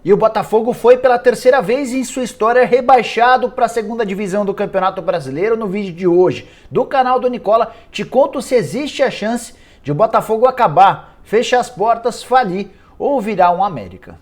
E o Botafogo foi pela terceira vez em sua história rebaixado para a segunda divisão do Campeonato Brasileiro. No vídeo de hoje do canal do Nicola, te conto se existe a chance de o Botafogo acabar, fechar as portas, falir ou virar um América.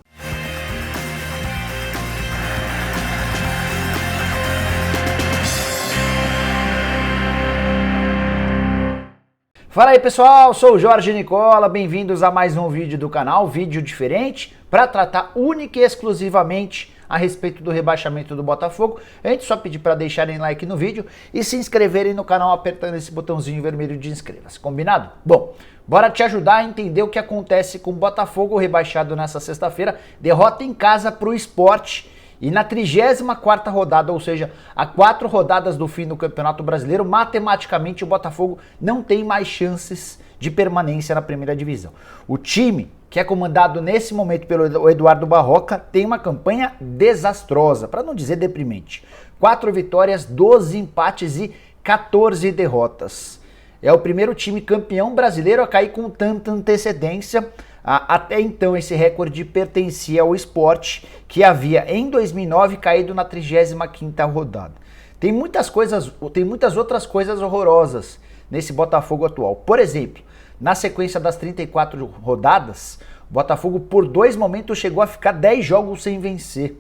Fala aí pessoal, sou o Jorge Nicola, bem-vindos a mais um vídeo do canal, vídeo diferente para tratar única e exclusivamente a respeito do rebaixamento do Botafogo. Antes só pedir para deixarem like no vídeo e se inscreverem no canal apertando esse botãozinho vermelho de inscreva-se, combinado? Bom, bora te ajudar a entender o que acontece com o Botafogo rebaixado nessa sexta-feira, derrota em casa para o Sport. E na 34ª rodada, ou seja, a 4 rodadas do fim do Campeonato Brasileiro, matematicamente o Botafogo não tem mais chances de permanência na primeira divisão. O time, que é comandado nesse momento pelo Eduardo Barroca, tem uma campanha desastrosa, para não dizer deprimente. 4 vitórias, 12 empates e 14 derrotas. É o primeiro time campeão brasileiro a cair com tanta antecedência. Até então esse recorde pertencia ao Sport, que havia em 2009 caído na 35ª rodada. Tem muitas outras coisas horrorosas nesse Botafogo atual. Por exemplo, na sequência das 34 rodadas, o Botafogo por 2 momentos chegou a ficar 10 jogos sem vencer.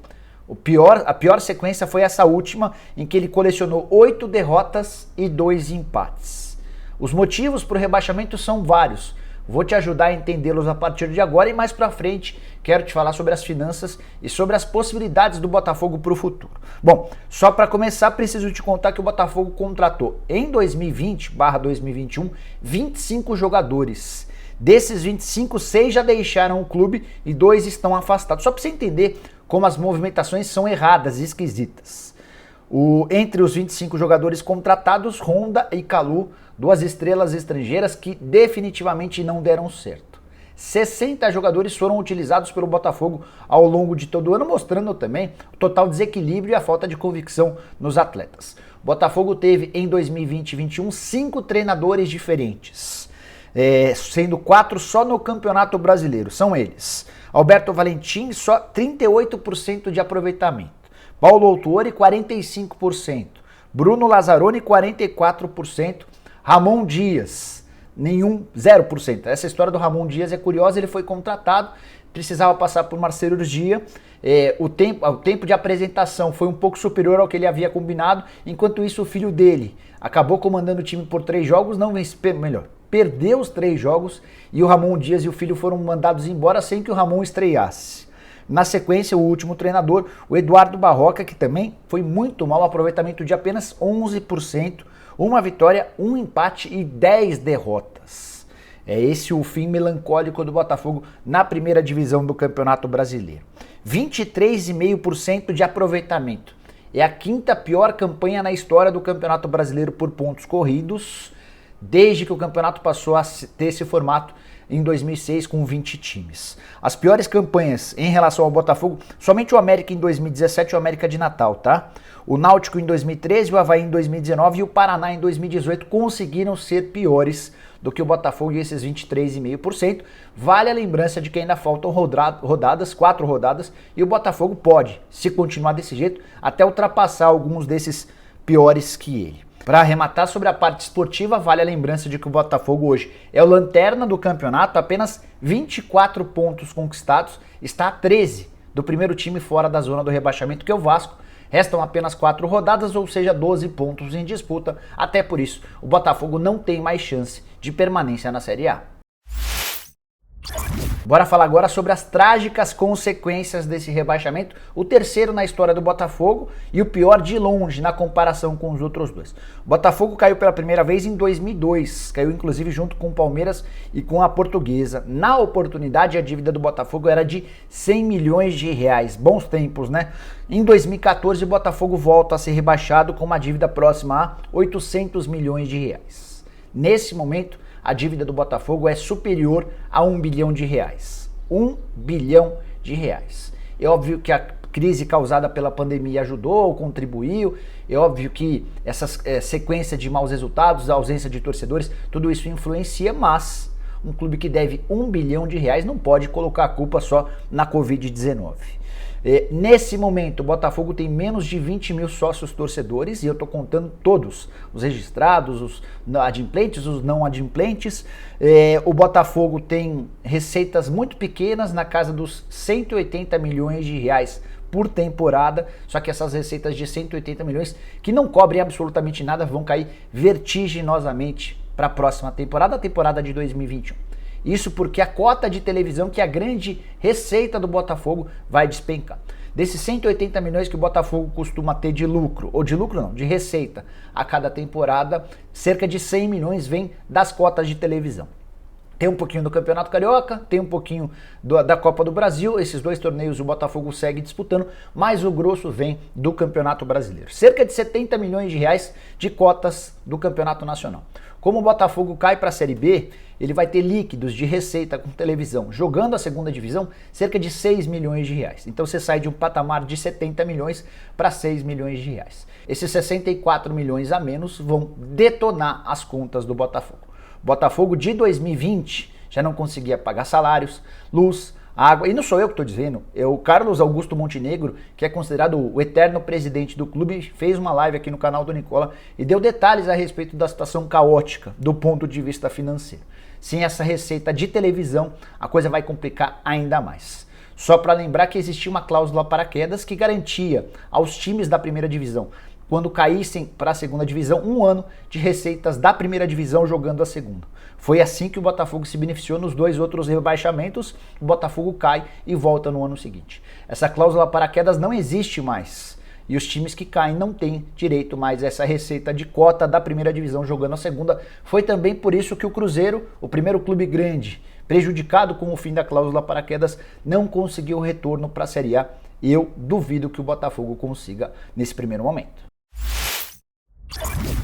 A pior sequência foi essa última, em que ele colecionou 8 derrotas e 2 empates. Os motivos para o rebaixamento são vários. Vou te ajudar a entendê-los a partir de agora e mais pra frente quero te falar sobre as finanças e sobre as possibilidades do Botafogo para o futuro. Bom, só para começar preciso te contar que o Botafogo contratou em 2020/2021 25 jogadores. Desses 25, 6 já deixaram o clube e 2 estão afastados. Só para você entender como as movimentações são erradas e esquisitas. Entre os 25 jogadores contratados, Honda e Calu, 2 estrelas estrangeiras que definitivamente não deram certo. 60 jogadores foram utilizados pelo Botafogo ao longo de todo o ano, mostrando também o total desequilíbrio e a falta de convicção nos atletas. O Botafogo teve em 2020-21 5 treinadores diferentes, sendo 4 só no Campeonato Brasileiro. São eles: Alberto Valentim, só 38% de aproveitamento. Paulo Autuori, 45%. Bruno Lazzaroni, 44%. Ramon Dias, 0%. Essa história do Ramon Dias é curiosa, ele foi contratado, precisava passar por uma cirurgia. O tempo de apresentação foi um pouco superior ao que ele havia combinado. Enquanto isso, o filho dele acabou comandando o time por 3 jogos, perdeu os 3 jogos, e o Ramon Dias e o filho foram mandados embora sem que o Ramon estreasse. Na sequência, o último treinador, o Eduardo Barroca, que também foi muito mal, aproveitamento de apenas 11%, 1 vitória, 1 empate e 10 derrotas. É esse o fim melancólico do Botafogo na primeira divisão do Campeonato Brasileiro. 23,5% de aproveitamento. É a 5ª pior campanha na história do Campeonato Brasileiro por pontos corridos, desde que o campeonato passou a ter esse formato em 2006 com 20 times. As piores campanhas em relação ao Botafogo, somente o América em 2017 e o América de Natal, tá? O Náutico em 2013, o Avaí em 2019 e o Paraná em 2018 conseguiram ser piores do que o Botafogo, e esses 23,5%. Vale a lembrança de que ainda faltam 4 rodadas, e o Botafogo pode, se continuar desse jeito, até ultrapassar alguns desses piores que ele. Para arrematar sobre a parte esportiva, vale a lembrança de que o Botafogo hoje é o lanterna do campeonato, apenas 24 pontos conquistados, está a 13 do primeiro time fora da zona do rebaixamento, que é o Vasco. Restam apenas 4 rodadas, ou seja, 12 pontos em disputa. Até por isso, o Botafogo não tem mais chance de permanência na Série A. Bora falar agora sobre as trágicas consequências desse rebaixamento, o terceiro na história do Botafogo e o pior de longe na comparação com os outros dois. O Botafogo caiu pela primeira vez em 2002, caiu inclusive junto com o Palmeiras e com a Portuguesa. Na oportunidade, a dívida do Botafogo era de 100 milhões de reais, bons tempos, né? Em 2014, o Botafogo volta a ser rebaixado com uma dívida próxima a 800 milhões de reais. Nesse momento, a dívida do Botafogo é superior a 1 bilhão de reais. 1 bilhão de reais. É óbvio que a crise causada pela pandemia ajudou, contribuiu. É óbvio que essa sequência de maus resultados, a ausência de torcedores, tudo isso influencia, mas um clube que deve R$1 bilhão não pode colocar a culpa só na Covid-19. Nesse momento, o Botafogo tem menos de 20 mil sócios torcedores, e eu estou contando todos, os registrados, os adimplentes, os não adimplentes. O Botafogo tem receitas muito pequenas, na casa dos 180 milhões de reais por temporada, só que essas receitas de 180 milhões, que não cobrem absolutamente nada, vão cair vertiginosamente para a próxima temporada, a temporada de 2021. Isso porque a cota de televisão, que é a grande receita do Botafogo, vai despencar. Desses 180 milhões que o Botafogo costuma ter de lucro, ou de lucro não, de receita a cada temporada, cerca de 100 milhões vem das cotas de televisão. Tem um pouquinho do Campeonato Carioca, tem um pouquinho da Copa do Brasil, esses dois torneios o Botafogo segue disputando, mas o grosso vem do Campeonato Brasileiro. Cerca de 70 milhões de reais de cotas do Campeonato Nacional. Como o Botafogo cai para a Série B, ele vai ter líquidos de receita com televisão, jogando a segunda divisão, cerca de 6 milhões de reais. Então você sai de um patamar de 70 milhões para 6 milhões de reais. Esses 64 milhões a menos vão detonar as contas do Botafogo. Botafogo de 2020 já não conseguia pagar salários, luz, água, e não sou eu que estou dizendo, é o Carlos Augusto Montenegro, que é considerado o eterno presidente do clube, fez uma live aqui no canal do Nicola e deu detalhes a respeito da situação caótica do ponto de vista financeiro. Sem essa receita de televisão, a coisa vai complicar ainda mais. Só para lembrar que existia uma cláusula paraquedas que garantia aos times da primeira divisão, quando caíssem para a segunda divisão, 1 ano de receitas da primeira divisão jogando a segunda. Foi assim que o Botafogo se beneficiou nos 2 outros rebaixamentos, o Botafogo cai e volta no ano seguinte. Essa cláusula paraquedas não existe mais, e os times que caem não têm direito mais a essa receita de cota da primeira divisão jogando a segunda. Foi também por isso que o Cruzeiro, o primeiro clube grande, prejudicado com o fim da cláusula paraquedas, não conseguiu retorno para a Série A. Eu duvido que o Botafogo consiga nesse primeiro momento.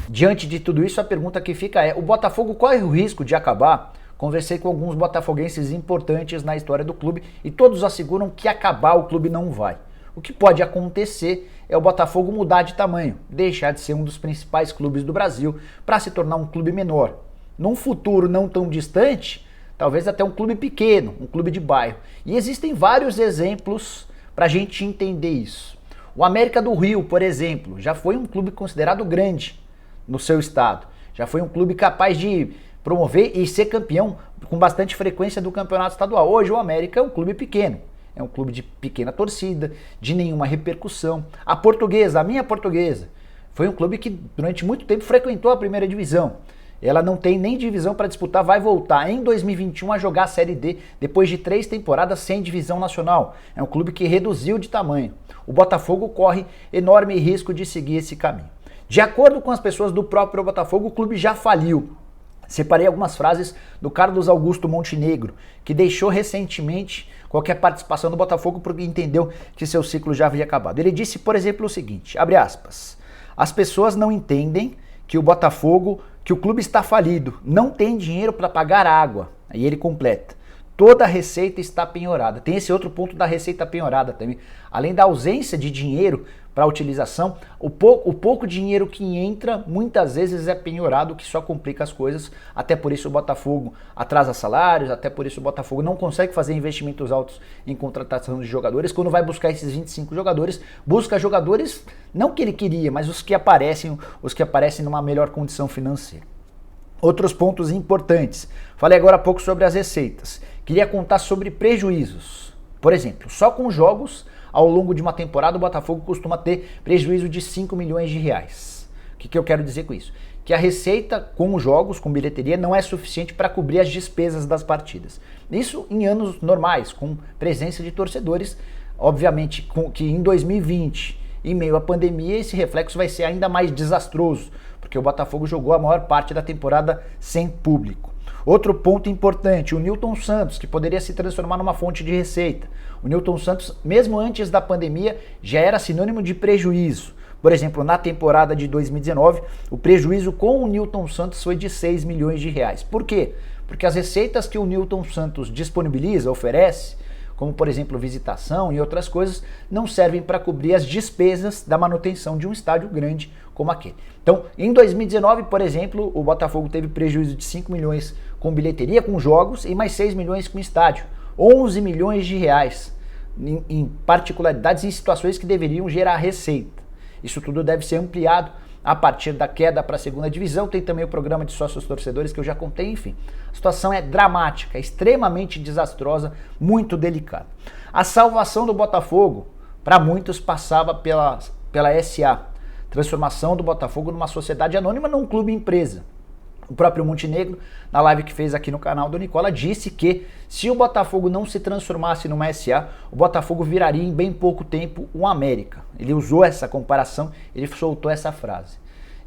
Diante de tudo isso, a pergunta que fica é: o Botafogo corre o risco de acabar? Conversei com alguns botafoguenses importantes na história do clube e todos asseguram que acabar o clube não vai. O que pode acontecer é o Botafogo mudar de tamanho, deixar de ser um dos principais clubes do Brasil para se tornar um clube menor. Num futuro não tão distante, talvez até um clube pequeno, um clube de bairro. E existem vários exemplos para a gente entender isso. O América do Rio, por exemplo, já foi um clube considerado grande no seu estado. Já foi um clube capaz de promover e ser campeão com bastante frequência do campeonato estadual. Hoje o América é um clube pequeno. É um clube de pequena torcida, de nenhuma repercussão. A Portuguesa, a minha Portuguesa, foi um clube que durante muito tempo frequentou a primeira divisão. Ela não tem nem divisão para disputar, vai voltar em 2021 a jogar a Série D depois de 3 temporadas sem divisão nacional. É um clube que reduziu de tamanho. O Botafogo corre enorme risco de seguir esse caminho. De acordo com as pessoas do próprio Botafogo, o clube já faliu. Separei algumas frases do Carlos Augusto Montenegro, que deixou recentemente qualquer participação do Botafogo porque entendeu que seu ciclo já havia acabado. Ele disse, por exemplo, o seguinte, abre aspas: as pessoas não entendem que o Botafogo, que o clube está falido, não tem dinheiro para pagar água. Aí ele completa: toda a receita está penhorada. Tem esse outro ponto da receita penhorada também. Além da ausência de dinheiro para a utilização, o pouco dinheiro que entra muitas vezes é penhorado, que só complica as coisas. Até por isso o Botafogo atrasa salários, até por isso o Botafogo não consegue fazer investimentos altos em contratação de jogadores. Quando vai buscar esses 25 jogadores, busca jogadores não que ele queria, mas os que aparecem numa melhor condição financeira. Outros pontos importantes. Falei agora há pouco sobre as receitas. Queria contar sobre prejuízos. Por exemplo, só com jogos, ao longo de uma temporada, o Botafogo costuma ter prejuízo de 5 milhões de reais. O que eu quero dizer com isso? Que a receita com os jogos, com bilheteria, não é suficiente para cobrir as despesas das partidas. Isso em anos normais, com presença de torcedores. Obviamente que em 2020, em meio à pandemia, esse reflexo vai ser ainda mais desastroso, porque o Botafogo jogou a maior parte da temporada sem público. Outro ponto importante, o Nilton Santos, que poderia se transformar numa fonte de receita. O Nilton Santos, mesmo antes da pandemia, já era sinônimo de prejuízo. Por exemplo, na temporada de 2019, o prejuízo com o Nilton Santos foi de 6 milhões de reais. Por quê? Porque as receitas que o Nilton Santos disponibiliza, oferece, como por exemplo visitação e outras coisas, não servem para cobrir as despesas da manutenção de um estádio grande como aquele. Então, em 2019, por exemplo, o Botafogo teve prejuízo de 5 milhões com bilheteria, com jogos, e mais 6 milhões com estádio. 11 milhões de reais em particularidades e situações que deveriam gerar receita. Isso tudo deve ser ampliado a partir da queda para a segunda divisão. Tem também o programa de sócios torcedores que eu já contei, enfim. A situação é dramática, é extremamente desastrosa, muito delicada. A salvação do Botafogo, para muitos, passava pela SA, transformação do Botafogo numa sociedade anônima, num clube empresa. O próprio Montenegro, na live que fez aqui no canal do Nicola, disse que se o Botafogo não se transformasse numa SA, o Botafogo viraria em bem pouco tempo um América. Ele usou essa comparação, ele soltou essa frase.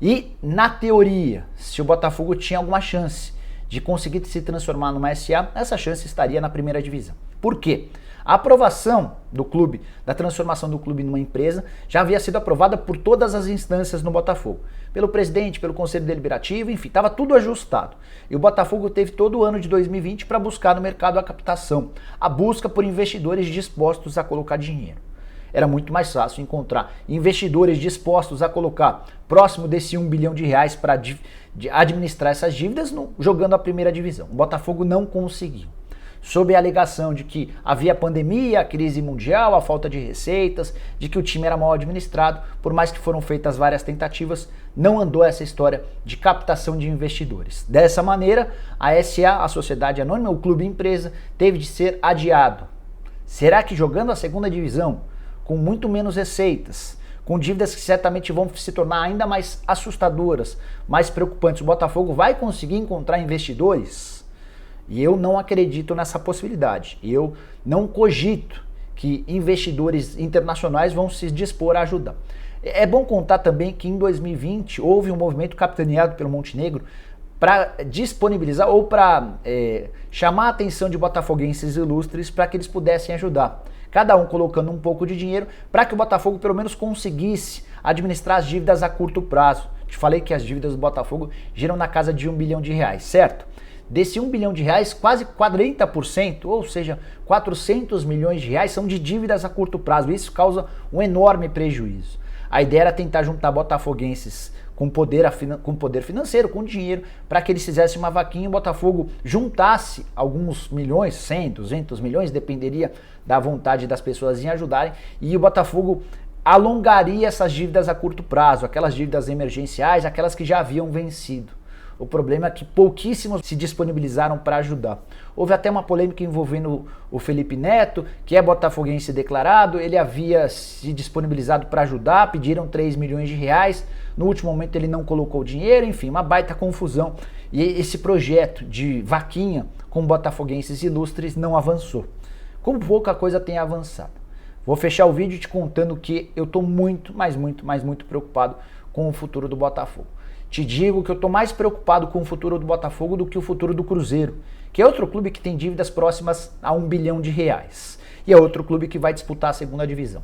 E, na teoria, se o Botafogo tinha alguma chance de conseguir se transformar numa SA, essa chance estaria na primeira divisão. Por quê? A aprovação do clube, da transformação do clube numa empresa, já havia sido aprovada por todas as instâncias no Botafogo. Pelo presidente, pelo Conselho Deliberativo, enfim, estava tudo ajustado. E o Botafogo teve todo o ano de 2020 para buscar no mercado a captação, a busca por investidores dispostos a colocar dinheiro. Era muito mais fácil encontrar investidores dispostos a colocar próximo desse 1 bilhão de reais para administrar essas dívidas jogando a primeira divisão. O Botafogo não conseguiu. Sob a alegação de que havia pandemia, a crise mundial, a falta de receitas, de que o time era mal administrado, por mais que foram feitas várias tentativas, não andou essa história de captação de investidores. Dessa maneira, a SA, a Sociedade Anônima, o clube empresa, teve de ser adiado. Será que jogando a segunda divisão, com muito menos receitas, com dívidas que certamente vão se tornar ainda mais assustadoras, mais preocupantes, o Botafogo vai conseguir encontrar investidores? E eu não acredito nessa possibilidade. Eu não cogito que investidores internacionais vão se dispor a ajudar. É bom contar também que em 2020 houve um movimento capitaneado pelo Montenegro para disponibilizar ou para chamar a atenção de botafoguenses ilustres para que eles pudessem ajudar. Cada um colocando um pouco de dinheiro para que o Botafogo pelo menos conseguisse administrar as dívidas a curto prazo. Te falei que as dívidas do Botafogo giram na casa de 1 bilhão de reais, certo? Desse 1 bilhão de reais, quase 40%, ou seja, 400 milhões de reais são de dívidas a curto prazo. Isso causa um enorme prejuízo. A ideia era tentar juntar botafoguenses com poder financeiro, com dinheiro, para que eles fizessem uma vaquinha e o Botafogo juntasse alguns milhões, 100, 200 milhões, dependeria da vontade das pessoas em ajudarem, e o Botafogo alongaria essas dívidas a curto prazo, aquelas dívidas emergenciais, aquelas que já haviam vencido. O problema é que pouquíssimos se disponibilizaram para ajudar. Houve até uma polêmica envolvendo o Felipe Neto, que é botafoguense declarado. Ele havia se disponibilizado para ajudar, pediram 3 milhões de reais. No último momento ele não colocou dinheiro, enfim, uma baita confusão. E esse projeto de vaquinha com botafoguenses ilustres não avançou. Como pouca coisa tem avançado. Vou fechar o vídeo te contando que eu estou muito preocupado com o futuro do Botafogo. Te digo que eu estou mais preocupado com o futuro do Botafogo do que o futuro do Cruzeiro, que é outro clube que tem dívidas próximas a 1 bilhão de reais. E é outro clube que vai disputar a segunda divisão.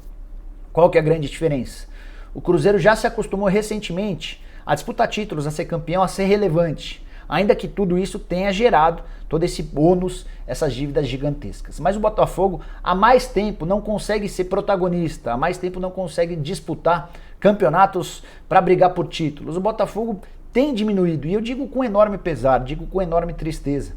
Qual que é a grande diferença? O Cruzeiro já se acostumou recentemente a disputar títulos, a ser campeão, a ser relevante. Ainda que tudo isso tenha gerado todo esse bônus, essas dívidas gigantescas. Mas o Botafogo há mais tempo não consegue ser protagonista, há mais tempo não consegue disputar campeonatos para brigar por títulos. O Botafogo tem diminuído, e eu digo com enorme pesar, digo com enorme tristeza.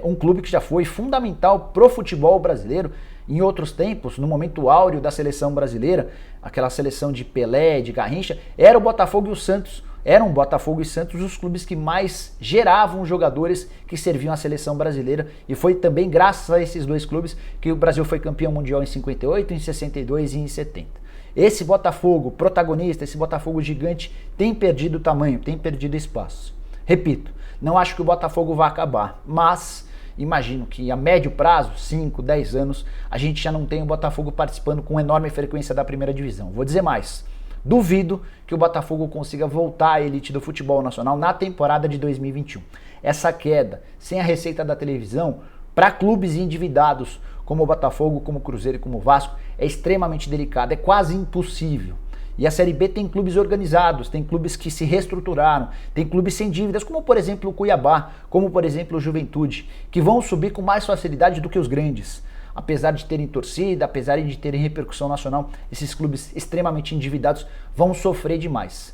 Um clube que já foi fundamental pro futebol brasileiro em outros tempos, no momento áureo da seleção brasileira, aquela seleção de Pelé, de Garrincha, era o Botafogo e o Santos. Eram Botafogo e Santos os clubes que mais geravam jogadores que serviam à seleção brasileira, e foi também graças a esses dois clubes que o Brasil foi campeão mundial em 58, em 62 e em 70. Esse Botafogo protagonista, esse Botafogo gigante tem perdido tamanho, tem perdido espaço. Repito, não acho que o Botafogo vá acabar, mas imagino que a médio prazo, 5, 10 anos, a gente já não tem o Botafogo participando com enorme frequência da primeira divisão. Vou dizer mais. Duvido que o Botafogo consiga voltar à elite do futebol nacional na temporada de 2021. Essa queda, sem a receita da televisão, para clubes endividados como o Botafogo, como o Cruzeiro e como o Vasco, é extremamente delicada, é quase impossível. E a Série B tem clubes organizados, tem clubes que se reestruturaram, tem clubes sem dívidas, como por exemplo o Cuiabá, como por exemplo o Juventude, que vão subir com mais facilidade do que os grandes. Apesar de terem torcida, apesar de terem repercussão nacional, esses clubes extremamente endividados vão sofrer demais.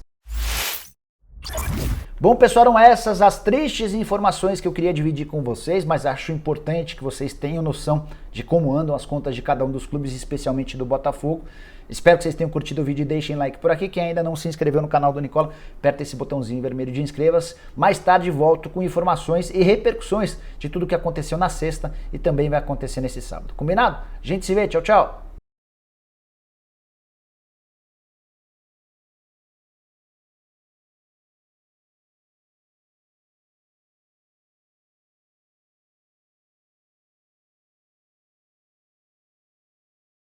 Bom, pessoal, eram essas as tristes informações que eu queria dividir com vocês, mas acho importante que vocês tenham noção de como andam as contas de cada um dos clubes, especialmente do Botafogo. Espero que vocês tenham curtido o vídeo e deixem like por aqui. Quem ainda não se inscreveu no canal do Nicola, aperta esse botãozinho vermelho de inscreva-se. Mais tarde volto com informações e repercussões de tudo o que aconteceu na sexta e também vai acontecer nesse sábado. Combinado? A gente se vê, tchau, tchau!